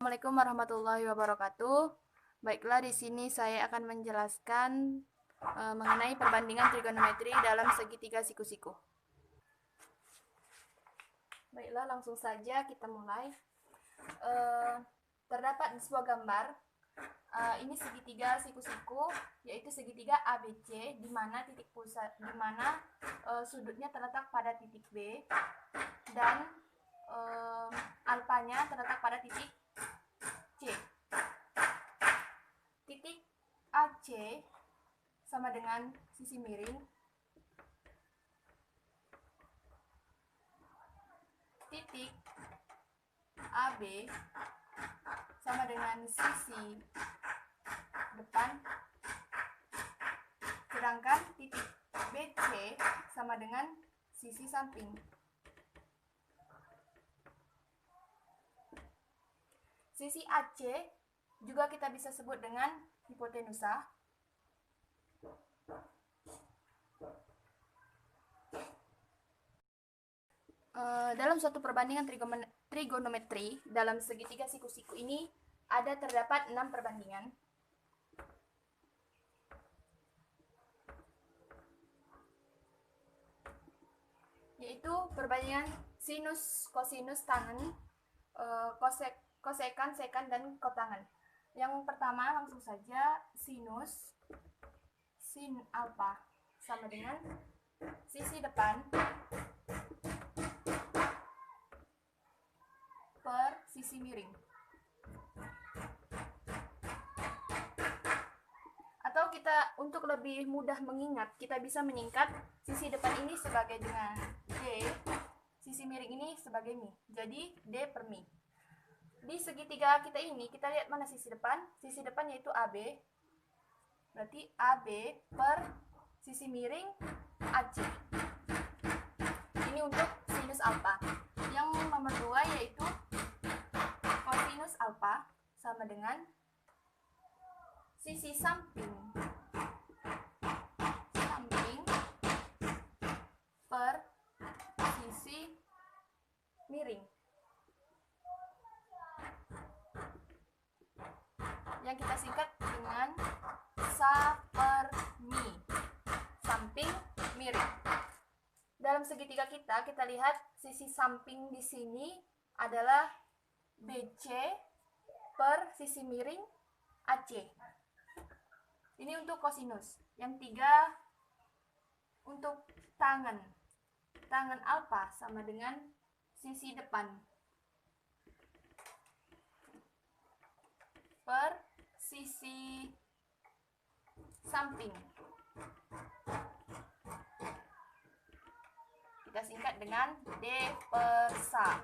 Assalamualaikum warahmatullahi wabarakatuh. Baiklah, di sini saya akan menjelaskan mengenai perbandingan trigonometri dalam segitiga siku-siku. Baiklah, langsung saja kita mulai. Terdapat di sebuah gambar. Ini segitiga siku-siku, yaitu segitiga ABC, di mana titik pusat, di mana sudutnya terletak pada titik B dan alfanya terletak pada titik C. Titik AC sama dengan sisi miring. Titik AB sama dengan sisi depan. Sedangkan titik BC sama dengan sisi samping. Sisi AC juga kita bisa sebut dengan hipotenusa. Dalam suatu perbandingan trigonometri dalam segitiga siku-siku ini terdapat 6 perbandingan. Yaitu perbandingan sinus, kosinus, tangen, kosekan, sekan, dan kotangen. Yang pertama langsung saja sinus. Sin alfa sama dengan sisi depan per sisi miring. Atau kita untuk lebih mudah mengingat, kita bisa menyingkat sisi depan ini sebagai dengan D, sisi miring ini sebagai Mi. Jadi D per Mi. Di segitiga kita ini, kita lihat mana sisi depan. Sisi depan yaitu AB. Berarti AB per sisi miring AC. Ini untuk sinus alfa. Yang nomor 2 yaitu kosinus alfa sama dengan sisi samping per sisi miring. Yang kita singkat dengan sa per mi, samping miring. Dalam segitiga kita lihat sisi samping di sini adalah BC per sisi miring AC. Ini untuk kosinus. Yang 3 untuk tangen. Tangen alfa sama dengan sisi depan per sisi samping. Kita singkat dengan D per sa.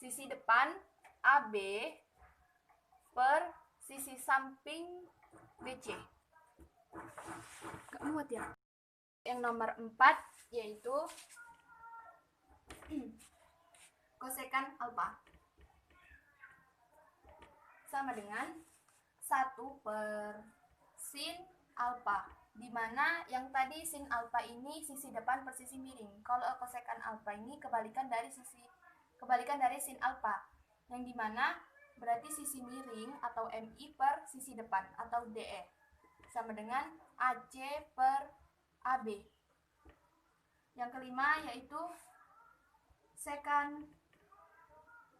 Sisi depan AB per sisi samping BC. Gak muat ya? Yang nomor 4 yaitu kosekan alfa sama dengan 1 per sin alfa, di mana yang tadi sin alfa ini sisi depan per sisi miring. Kalau kosekan alfa ini kebalikan dari sin alfa, yang dimana berarti sisi miring atau MI per sisi depan atau DE sama dengan AC per AB. Yang kelima yaitu sekan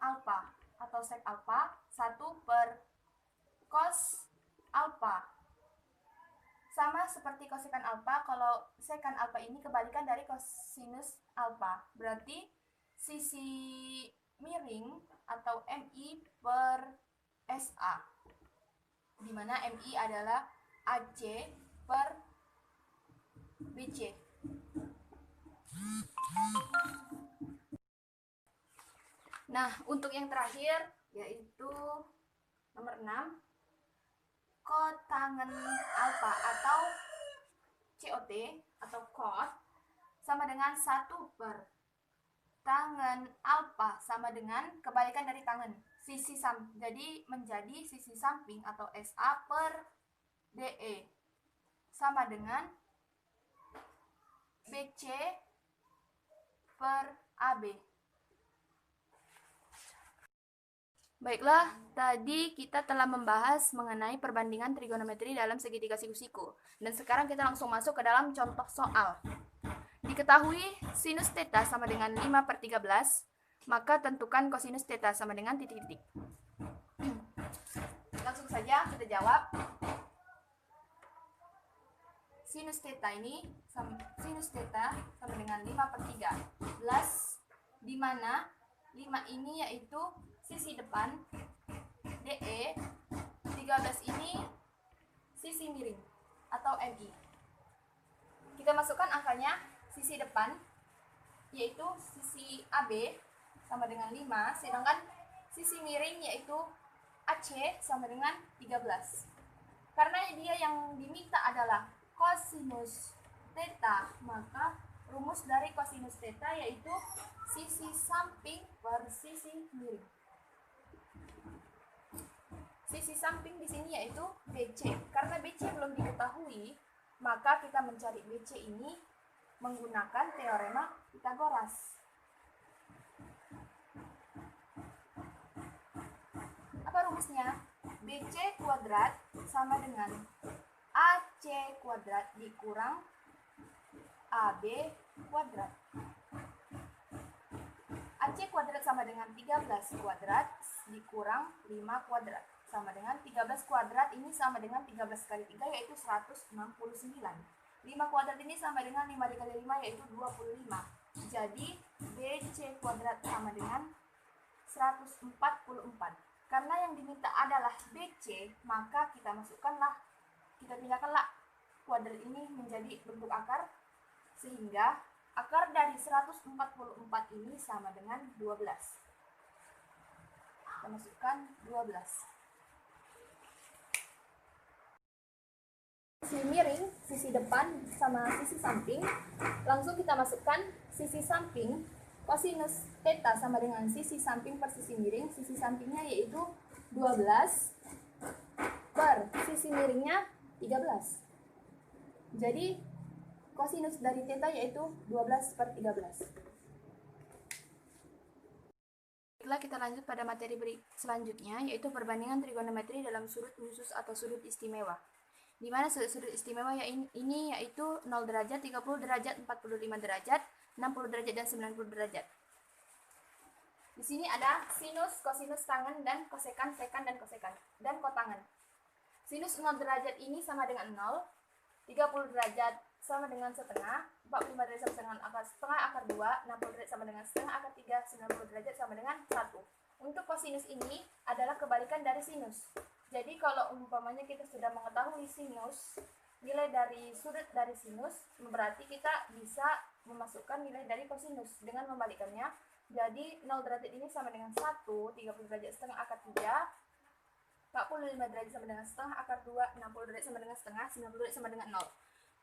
alfa atau sek alfa 1 per cos alfa. Sama seperti kosekan alfa, kalau sekan alfa ini kebalikan dari kosinus alfa. Berarti sisi miring atau MI per SA, di mana MI adalah AC per BC. Nah, untuk yang terakhir yaitu nomor 6, kotangen alfa atau COT atau cos sama dengan 1 per tangen alfa sama dengan kebalikan dari tangen, sisi samping. Jadi menjadi sisi samping atau SA per DE sama dengan BC per AB. Baiklah, tadi kita telah membahas mengenai perbandingan trigonometri dalam segitiga siku-siku. Dan sekarang kita langsung masuk ke dalam contoh soal. Diketahui sinus theta sama dengan 5/13, maka tentukan kosinus theta sama dengan titik-titik. Langsung saja kita jawab. Sinus theta sama dengan 5/13, di mana 5 ini yaitu sisi depan DE, 13 ini sisi miring atau MI. Kita masukkan angkanya. Sisi depan yaitu sisi AB sama dengan 5, sedangkan sisi miring yaitu AC sama dengan 13. Karena dia yang diminta adalah kosinus theta, maka rumus dari kosinus theta yaitu sisi samping per sisi miring. Sisi samping di sini yaitu BC. Karena BC belum diketahui, maka kita mencari BC ini menggunakan teorema Pythagoras. Apa rumusnya? BC kuadrat sama dengan AC kuadrat dikurang AB kuadrat. AC kuadrat sama dengan 13 kuadrat dikurang 5 kuadrat sama dengan 13 kuadrat ini sama dengan 13 kali 3 yaitu 169. 5 kuadrat ini sama dengan 5 dikali 5 yaitu 25. Jadi BC kuadrat sama dengan 144. Karena yang diminta adalah BC, maka kita pindahkanlah kuadrat ini menjadi bentuk akar, sehingga akar dari 144 ini sama dengan 12. Kita masukkan 12. Sisi miring, sisi depan sama sisi samping. Langsung kita masukkan sisi samping. Kosinus theta sama dengan sisi samping per sisi miring. Sisi sampingnya yaitu 12 per sisi miringnya 13. Jadi kosinus dari theta yaitu 12/13. Baiklah, kita lanjut pada materi selanjutnya, yaitu perbandingan trigonometri dalam sudut khusus atau sudut istimewa. Di mana sudut istimewa ini yaitu 0 derajat, 30 derajat, 45 derajat, 60 derajat, dan 90 derajat. Di sini ada sinus, kosinus, tangen, dan kosekan, sekan, dan kosekan, dan kotangen. Sinus 0 derajat ini sama dengan 0, 30 derajat sama dengan setengah, 45 derajat sama dengan setengah akar 2, 60 derajat sama dengan setengah akar 3, 90 derajat sama dengan 1. Untuk kosinus ini adalah kebalikan dari sinus. Jadi kalau umpamanya kita sudah mengetahui sinus, nilai dari sudut dari sinus, berarti kita bisa memasukkan nilai dari kosinus dengan membalikannya. Jadi 0 derajat ini sama dengan 1, 30 derajat setengah akar 3, 45 derajat sama dengan setengah akar 2, 60 derajat sama dengan setengah, 90 derajat sama dengan 0.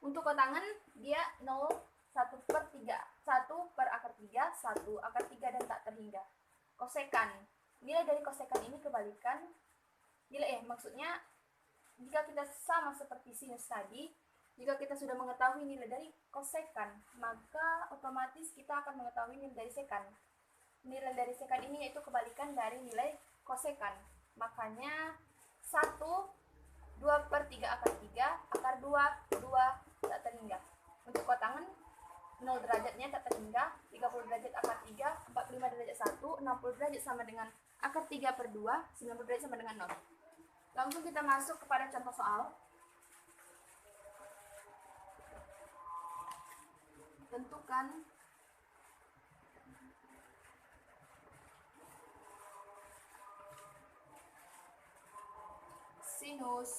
Untuk kotangen dia 0, 1/3, 1 per akar 3, 1 akar 3 dan tak terhingga. Kosekan, nilai dari kosekan ini kebalikan. Maksudnya jika kita sama seperti sinus tadi, jika kita sudah mengetahui nilai dari kosekan, maka otomatis kita akan mengetahui nilai dari sekan. Nilai dari sekan ini yaitu kebalikan dari nilai kosekan. Makanya 1, 2/3 akar 3, akar 2 tak terhingga. Untuk kotangen 0 derajatnya tak terhingga, 30 derajat akar 3, 45 derajat 1, 60 derajat sama dengan akar 3/2, 90 derajat sama dengan 0. Langsung kita masuk kepada contoh soal. Tentukan sinus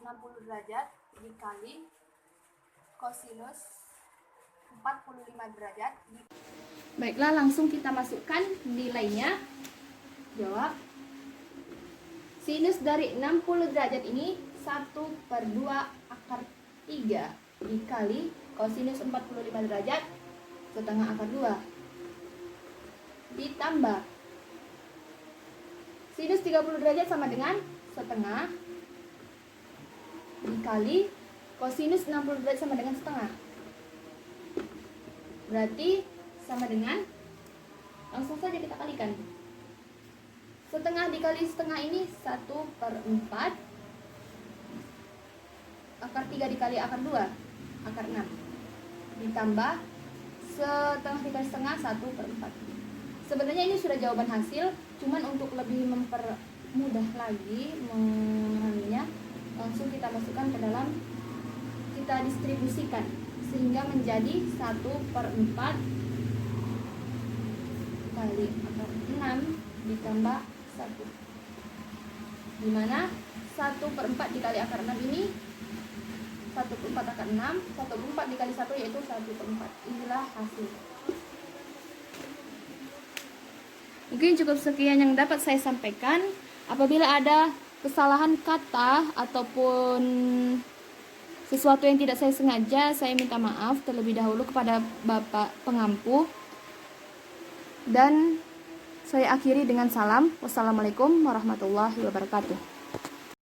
60 derajat dikali kosinus 45 derajat. Baiklah, langsung kita masukkan nilainya. Jawab. Sinus dari 60 derajat ini 1/2 akar 3 dikali kosinus 45 derajat setengah akar 2 ditambah sinus 30 derajat sama dengan setengah dikali kosinus 60 derajat sama dengan setengah. Berarti sama dengan, langsung saja kita kalikan. Setengah dikali setengah ini 1/4. Akar 3 dikali akar 2, akar 6. Ditambah setengah dikali setengah 1/4. Sebenarnya ini sudah jawaban hasil, cuman untuk lebih mempermudah lagi memahaminya, langsung kita masukkan ke dalam, kita distribusikan sehingga menjadi 1/4 kali akar 6 ditambah 1, dimana 1/4 dikali akar 6 ini 1/4 akar 6, 1/4 dikali 1 yaitu 1/4. Inilah hasil. Mungkin cukup sekian yang dapat saya sampaikan. Apabila ada kesalahan kata ataupun sesuatu yang tidak saya sengaja, saya minta maaf terlebih dahulu kepada Bapak pengampu. Dan saya akhiri dengan salam. Wassalamualaikum warahmatullahi wabarakatuh.